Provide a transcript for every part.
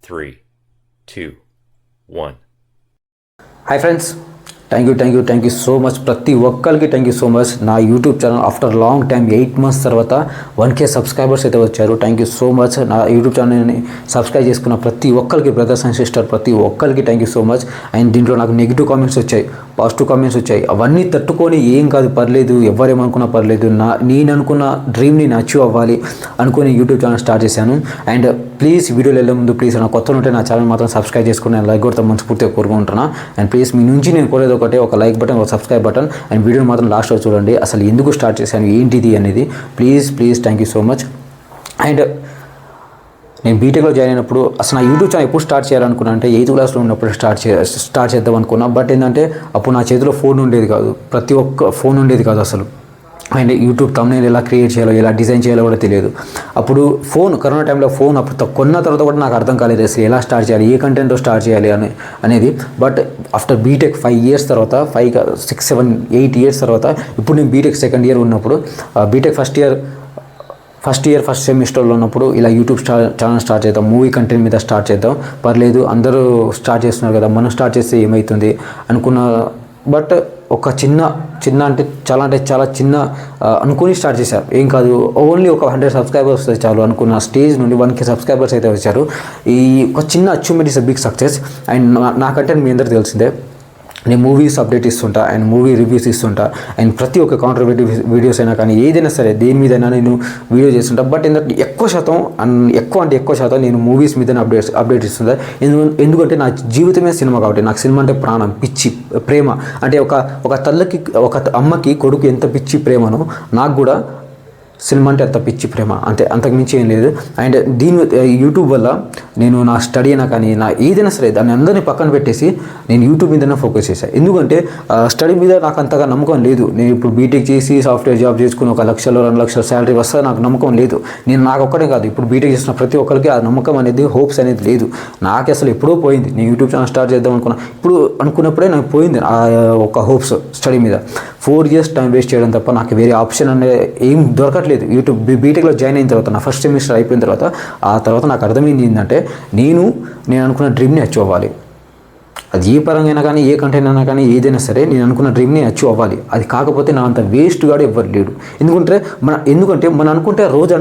3, 2, 1. Hi friends, thank you so much. ప్రతి ఒక్కరికి thank you so much. నా YouTube channel after long time 8 months తర్వాత 1K subscribers అయితే వచ్చారు. Thank you so much. నా YouTube ఛానల్ని సబ్స్క్రైబ్ చేసుకున్న ప్రతి ఒక్కరికి, బ్రదర్స్ అండ్ సిస్టర్ ప్రతి ఒక్కరికి thank you so much. And దీంట్లో నాకు నెగిటివ్ కామెంట్స్ వచ్చాయి, పాజిటివ్ కామెంట్స్ వచ్చాయి. అవన్నీ తట్టుకొని ఏం కాదు, పర్లేదు, ఎవరేమనుకున్నా పర్లేదు, నేను అనుకున్న డ్రీమ్ని అచీవ్ అవ్వాలి అనుకుని యూట్యూబ్ ఛానల్ స్టార్ట్ చేశాను. అండ్ ప్లీజ్ వీడియోలు వెళ్ళే ముందు ప్లీజ్ నా కొత్త ఉంటే నా ఛానల్ మాత్రం సబ్స్క్రైబ్ చేసుకుని నేను లైక్ కొడతా మనస్ఫూర్తిగా కోరుకుంటున్నా. అండ్ ప్లీజ్ మీ నుంచి నేను కోరేది ఒకటే, ఒక లైక్ బటన్, ఒక సబ్స్క్రైబ్ బటన్. అండ్ వీడియోని మాత్రం లాస్ట్ వరకు చూడండి, అసలు ఎందుకు స్టార్ట్ చేశాను, ఏంటిది అనేది. Please thank you so much. And నేను బీటెక్లో జాయిన్ అయినప్పుడు అసలు నా యూట్యూబ్ ఛానల్ ఎప్పుడు స్టార్ట్ చేయాలనుకున్నా అంటే 8th క్లాస్లో ఉన్నప్పుడు స్టార్ట్ చేద్దాం అనుకున్నా. బట్ ఏంటంటే అప్పుడు నా చేతిలో ఫోన్ ఉండేది కాదు, ప్రతి ఒక్క ఫోన్ ఉండేది కాదు అసలు. అండ్ యూట్యూబ్ థంబ్నెయిల్ ఎలా క్రియేట్ చేయాలో, ఎలా డిజైన్ చేయాలో కూడా తెలియదు. అప్పుడు కరోనా టైంలో ఫోన్ అప్పుడు కొన్న తర్వాత కూడా నాకు అర్థం కాలేదు అసలు ఎలా స్టార్ట్ చేయాలి, ఏ కంటెంట్తో స్టార్ట్ చేయాలి అనేది. బట్ ఆఫ్టర్ బీటెక్ 5 years తర్వాత, 5, 6, 7, 8 years తర్వాత, ఇప్పుడు నేను బీటెక్ సెకండ్ ఇయర్ ఉన్నప్పుడు, బీటెక్ ఫస్ట్ సెమిస్టర్లో ఉన్నప్పుడు ఇలా యూట్యూబ్ ఛానల్ స్టార్ట్ చేద్దాం, మూవీ కంటెంట్ మీద స్టార్ట్ చేద్దాం, పర్లేదు అందరూ స్టార్ట్ చేస్తున్నారు కదా, మనం స్టార్ట్ చేస్తే ఏమవుతుంది అనుకున్న. బట్ ఒక చిన్న అంటే చాలా చిన్న అనుకుని స్టార్ట్ చేశారు. ఏం కాదు, ఓన్లీ ఒక 100 సబ్స్క్రైబర్స్ వస్తే చాలు అనుకున్న స్టేజ్ నుండి 1K సబ్స్క్రైబర్స్ అయితే వచ్చారు. ఈ ఒక చిన్న achievement is a big success. And నాకంటే మీ అందరికీ తెలిసిందే, నేను మూవీస్ అప్డేట్ ఇస్తుంటా అండ్ మూవీ రివ్యూస్ ఇస్తుంటా. అండ్ ప్రతి ఒక్క కాంట్రవర్టివ్ వీడియోస్ అయినా కానీ ఏదైనా సరే దేని మీదైనా నేను వీడియో చేస్తుంటా. బట్ ఏంటంటే ఎక్కువ శాతం నేను మూవీస్ మీదనే అప్డేట్ ఇస్తుంటా. ఎందుకంటే నా జీవితమే సినిమా కాబట్టి, నాకు సినిమా అంటే ప్రాణం, పిచ్చి, ప్రేమ. అంటే ఒక తల్లికి, ఒక అమ్మకి కొడుకు ఎంత పిచ్చి ప్రేమనో నాకు కూడా సినిమా అంటే అంత పిచ్చి ప్రేమ, అంతే, అంతకుమించి ఏం లేదు. అండ్ యూట్యూబ్ వల్ల నేను నా స్టడీ అయినా కానీ నా ఏదైనా సరే దాన్ని అందరినీ పక్కన పెట్టేసి నేను యూట్యూబ్ మీదనే ఫోకస్ చేశాను. ఎందుకంటే స్టడీ మీద నాకు అంతగా నమ్మకం లేదు. నేను ఇప్పుడు బీటెక్ చేసి సాఫ్ట్వేర్ జాబ్ చేసుకుని 1 లక్ష 2 లక్షల శాలరీ వస్తే నాకు నమ్మకం లేదు. నాకు ఒక్కడే కాదు, ఇప్పుడు బీటెక్ చేసిన ప్రతి ఒక్కరికి ఆ నమ్మకం అనేది, హోప్స్ అనేది లేదు. నాకు అసలు ఎప్పుడో పోయింది. నేను యూట్యూబ్ ఛానల్ స్టార్ట్ చేద్దాం అనుకున్నప్పుడే నాకు పోయింది ఒక హోప్స్ స్టడీ మీద. 4 years టైం వేస్ట్ చేయడం తప్ప నాకు వేరే ఆప్షన్ అనేది ఏం దొరకట్లేదు. యూట్యూబ్ బీటెక్లో జాయిన్ అయిన తర్వాత, నా ఫస్ట్ సెమిస్టర్ అయిపోయిన తర్వాత, ఆ తర్వాత నాకు అర్థమైంది ఏంటంటే నేను అనుకున్న డ్రీమ్ని అచీవ్ అవ్వాలి. అది ఏ పరంగా అయినా కానీ, ఏ కంటెంట్ అయినా కానీ, ఏదైనా సరే నేను అనుకున్న డ్రీమ్ని అచీవ్ అవ్వాలి. అది కాకపోతే నా అంత వేస్ట్ గాడు ఎవ్వరు లేడు. ఎందుకంటే మనం అనుకుంటే రోజు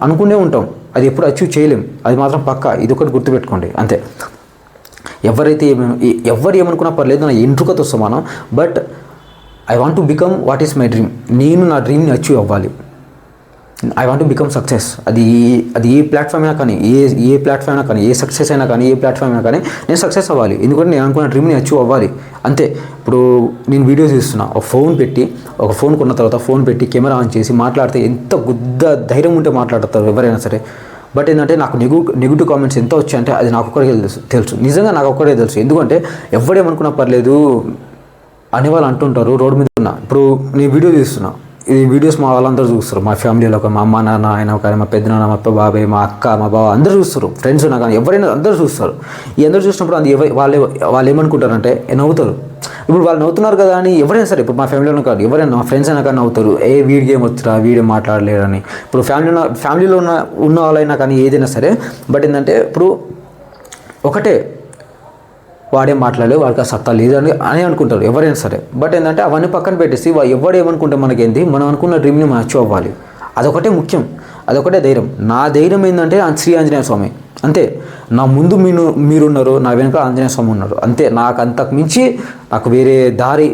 అనుకునే ఉంటాం, అది ఎప్పుడు అచీవ్ చేయలేం. అది మాత్రం పక్కా, ఇది ఒకటి గుర్తుపెట్టుకోండి అంతే. ఎవరు ఏమనుకున్నా పర్లేదు, నా ఎంట్రుకతో సమానం. But I want to become what is my dream. నేను నా డ్రీమ్ని అచీవ్ అవ్వాలి. I want to become success. అది ఏ ప్లాట్ఫామ్ అయినా కానీ, ఏ ప్లాట్ఫామ్ అయినా కానీ, ఏ సక్సెస్ అయినా కానీ, ఏ ప్లాట్ఫామ్ అయినా కానీ నేను సక్సెస్ అవ్వాలి. ఎందుకంటే నేను అనుకున్న డ్రీమ్ని అచీవ్ అవ్వాలి అంతే. ఇప్పుడు నేను వీడియోస్ ఇస్తున్నా, ఒక ఫోన్ కొన్న తర్వాత ఫోన్ పెట్టి కెమెరా ఆన్ చేసి మాట్లాడితే ఎంత గుద్ద ధైర్యం ఉంటే మాట్లాడతారు ఎవరైనా సరే. బట్ ఏంటంటే నాకు నెగిటివ్ కామెంట్స్ ఎంత వచ్చాయంటే అది నాకు ఒక్కడికే తెలుసు. నిజంగా నాకు ఒక్కడే తెలుసు. ఎందుకంటే ఎవరేమనుకున్నా పర్లేదు అనేవాళ్ళు అంటుంటారు రోడ్డు మీద ఉన్నా. ఇప్పుడు నేను వీడియో తీస్తున్నా, ఈ వీడియోస్ మా వాళ్ళందరూ చూస్తారు, మా ఫ్యామిలీలో మా అమ్మ, నాన్న, ఆయన ఒక, మా పెద్దనాన్న, మా బాబాయ్, మా అక్క, మా బావ అందరూ చూస్తారు, ఫ్రెండ్స్ ఉన్నా కానీ ఎవరైనా అందరూ చూస్తారు. ఈ అందరూ చూసినప్పుడు అది వాళ్ళు ఏమనుకుంటారంటే నవ్వుతారు. ఇప్పుడు వాళ్ళు నవ్వుతున్నారు కదా అని ఎవరైనా సరే, ఇప్పుడు మా ఫ్యామిలీలో కాదు, ఎవరైనా మా ఫ్రెండ్స్ అయినా కానీ నవ్వుతారు, వీడికి ఏం వచ్చురా, వీడియో మాట్లాడలేరని. ఇప్పుడు ఫ్యామిలీలో ఉన్న వాళ్ళైనా కానీ ఏదైనా సరే. బట్ ఏంటంటే ఇప్పుడు ఒకటే, వాడేం మాట్లాడలేదు, వాడికి ఆ సత్తా లేదు అని అనుకుంటారు ఎవరైనా సరే. బట్ ఏంటంటే అవన్నీ పక్కన పెట్టేసి ఎవడు ఏమనుకుంటే మనకేంటి, మనం అనుకున్న డ్రీమ్ని మనం అచీవ్ అవ్వాలి. అదొకటే ముఖ్యం, అదొకటే ధైర్యం. నా ధైర్యం ఏంటంటే శ్రీ ఆంజనేయ స్వామి అంతే. నా ముందు మీరున్నారు, నా వెనుక ఆంజనేయ స్వామి ఉన్నారు అంతే. నాకు అంతకు మించి నాకు వేరే దారి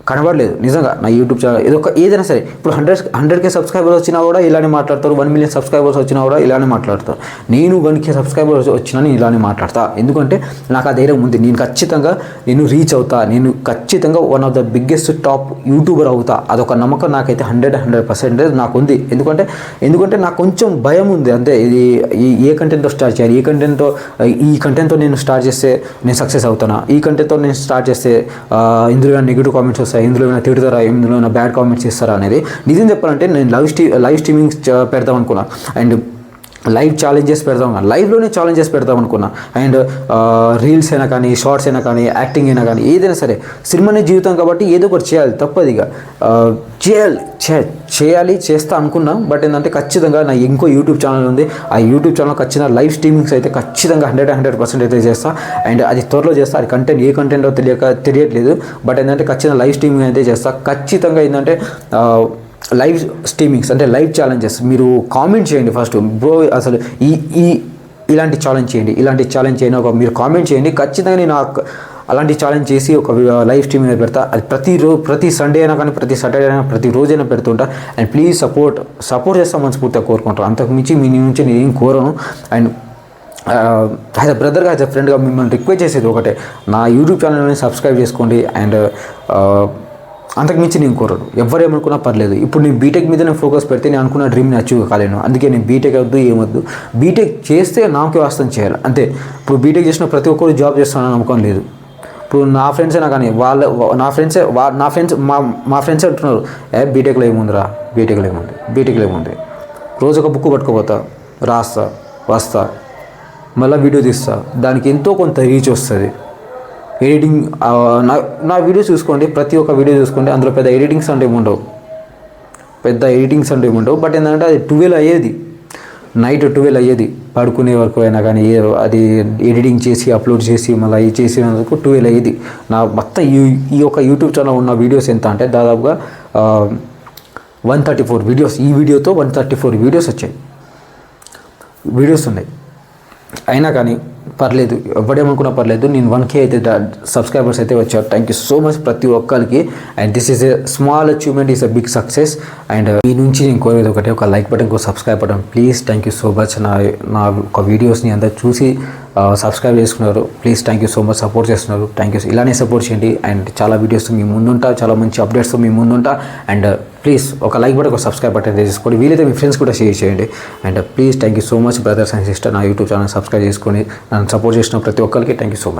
కనబడలేదు నిజంగా. నా యూట్యూబ్ ఛానల్ ఏదైనా సరే, ఇప్పుడు 100K సబ్స్క్రైబర్స్ వచ్చినా కూడా ఇలానే మాట్లాడతారు, 1 million సబ్స్క్రైబర్స్ వచ్చినా కూడా ఇలానే మాట్లాడతారు. నేను 1K సబ్స్క్రైబర్స్ వచ్చినా నేను ఇలానే మాట్లాడతా. ఎందుకంటే నాకు ఆ ధైర్యం ఉంది. నేను రీచ్ అవుతా, నేను ఖచ్చితంగా one of the biggest top YouTuber అవుతా. అదొక నమ్మకం నాకైతే 100% నాకు ఉంది. ఎందుకంటే నాకు కొంచెం భయం ఉంది అంతే. ఇది ఏ కంటెంట్తో స్టార్ట్ చేయాలి, ఈ కంటెంట్తో నేను స్టార్ట్ చేస్తే నేను సక్సెస్ అవుతానా, ఈ కంటెంట్తో నేను స్టార్ట్ చేస్తే ఇందులో నెగిటివ్ కామెంట్స్ వస్తాయి, ఇందులో ఏమైనా తిడతారా, ఇందులో ఏమైనా బ్యాడ్ కామెంట్స్ ఇస్తారా అనేది. నిజం చెప్పాలంటే నేను లైవ్ స్ట్రీమింగ్ పెడదాం అనుకున్నా. అండ్ లైవ్ ఛాలెంజెస్ పెడదాం కానీ లైవ్లోనే ఛాలెంజెస్ పెడదాం అనుకున్నా. అండ్ రీల్స్ అయినా కానీ, షార్ట్స్ అయినా కానీ, యాక్టింగ్ అయినా కానీ, ఏదైనా సరే సినిమానే జీవితం కాబట్టి ఏదో ఒకటి చేయాలి, తప్పదు ఇక. చేయాలి చేస్తా అనుకున్నా. బట్ ఏంటంటే ఖచ్చితంగా నా ఇంకో యూట్యూబ్ ఛానల్ ఉంది. ఆ యూట్యూబ్ ఛానల్ ఖచ్చితంగా లైవ్ స్ట్రీమింగ్స్ అయితే ఖచ్చితంగా 100% అయితే చేస్తా. అండ్ అది త్వరలో చేస్తా. అది కంటెంట్ ఏ కంటెంటో తెలియట్లేదు. బట్ ఏంటంటే ఖచ్చితంగా లైవ్ స్ట్రీమింగ్ అయితే చేస్తా. ఖచ్చితంగా ఏంటంటే లైవ్ స్ట్రీమింగ్స్ అంటే లైవ్ ఛాలెంజెస్ మీరు కామెంట్ చేయండి ఫస్ట్. బ్రో అసలు ఇలాంటి ఛాలెంజ్ చేయండి, ఇలాంటి ఛాలెంజ్ చేయండి, ఒక మీరు కామెంట్ చేయండి. ఖచ్చితంగా నేను అలాంటి ఛాలెంజ్ చేసి ఒక లైవ్ స్ట్రీమింగ్ అయితే పెడతా. అది ప్రతి సండే అయినా కానీ, ప్రతి సాటర్డే అయినా, ప్రతి రోజైనా పెడుతుంటా. అండ్ ప్లీజ్ సపోర్ట్ చేస్తాం మనస్ఫూర్తిగా కోరుకుంటాను. అంతకుమించి మీ నుంచి నేను ఏం కోరను. అండ్ యాజ్ అ బ్రదర్గా, యాజ్ అ ఫ్రెండ్గా మిమ్మల్ని రిక్వెస్ట్ చేసేది ఒకటే, నా యూట్యూబ్ ఛానల్ని సబ్స్క్రైబ్ చేసుకోండి. అండ్ అంతకుమించి నేను కోరను. ఎవరేమనుకున్నా పర్లేదు. ఇప్పుడు నేను బీటెక్ మీద నేను ఫోకస్ పెడితే నేను అనుకున్న డ్రీమ్ని అచీవ్ కాలేను. అందుకే నేను బీటెక్ వద్దు, ఏమొద్దు. బీటెక్ చేస్తే నాకే వాస్తవం చేయాలి అంతే. ఇప్పుడు బీటెక్ చేసిన ప్రతి ఒక్కరు జాబ్ చేస్తానని నమ్మకం లేదు. ఇప్పుడు నా ఫ్రెండ్స్ అయినా కానీ నా ఫ్రెండ్స్ అంటున్నారు, బీటెక్లో ఏముందిరా, బీటెక్లో ఏముంది, రోజు ఒక బుక్ పట్టుకుపోతా, రాస్తా, వస్తా, మళ్ళీ వీడియో తీస్తా, దానికి ఎంతో కొంత రీచ్ వస్తుంది. ఎడిటింగ్ నా వీడియోస్ చూసుకోండి, ప్రతి ఒక్క వీడియో చూసుకోండి, అందులో పెద్ద ఎడిటింగ్స్ అంటే ఏముండవు. బట్ ఏంటంటే అది 12 అయ్యేది, నైట్ 12 అయ్యేది పడుకునే వరకు అయినా కానీ. అది ఎడిటింగ్ చేసి అప్లోడ్ చేసి మళ్ళీ ఇది చేసినందుకు 12 అయ్యేది. నా మొత్తం ఈ యొక్క యూట్యూబ్ ఛానల్ ఉన్న వీడియోస్ ఎంత అంటే దాదాపుగా 134 వీడియోస్. ఈ వీడియోతో 134 వీడియోస్ వచ్చాయి, వీడియోస్ ఉన్నాయి. అయినా కానీ పర్లేదు, ఎవడేమనుకున్నా పర్లేదు. నేను 1K అయితే సబ్స్క్రైబర్స్ అయితే వచ్చారు. థ్యాంక్ యూ సో మచ్ ప్రతి ఒక్కరికి. And this is a small achievement, is a big success. And ఈ నుంచి నేను కోరేది ఒకటే, ఒక లైక్ బటన్, ఒక subscribe button please. Thank you so much. నా ఒక వీడియోస్ని అందరు చూసి సబ్స్క్రైబ్ చేసుకున్నారు. Please thank you so much, support చేస్తున్నారు. Thank you. ఇలానే సపోర్ట్ చేయండి. అండ్ చాలా వీడియోస్ మీ ముందుంటా, చాలా మంచి అప్డేట్స్తో మీ ముందుంటా. అండ్ ప్లీజ్ ఒక లైక్ బటన్, ఒక సబ్స్క్రైబ్ బటన్ చేసుకోండి. వీలైతే మీ ఫ్రెండ్స్ కూడా షేర్ చేయండి. And please thank you so much brothers and sister. నా యూట్యూబ్ ఛానల్ సబ్స్క్రైబ్ చేసుకొని నన్ను సపోర్ట్ చేసిన ప్రతి ఒక్కరికి థ్యాంక్ యూ సో మచ్.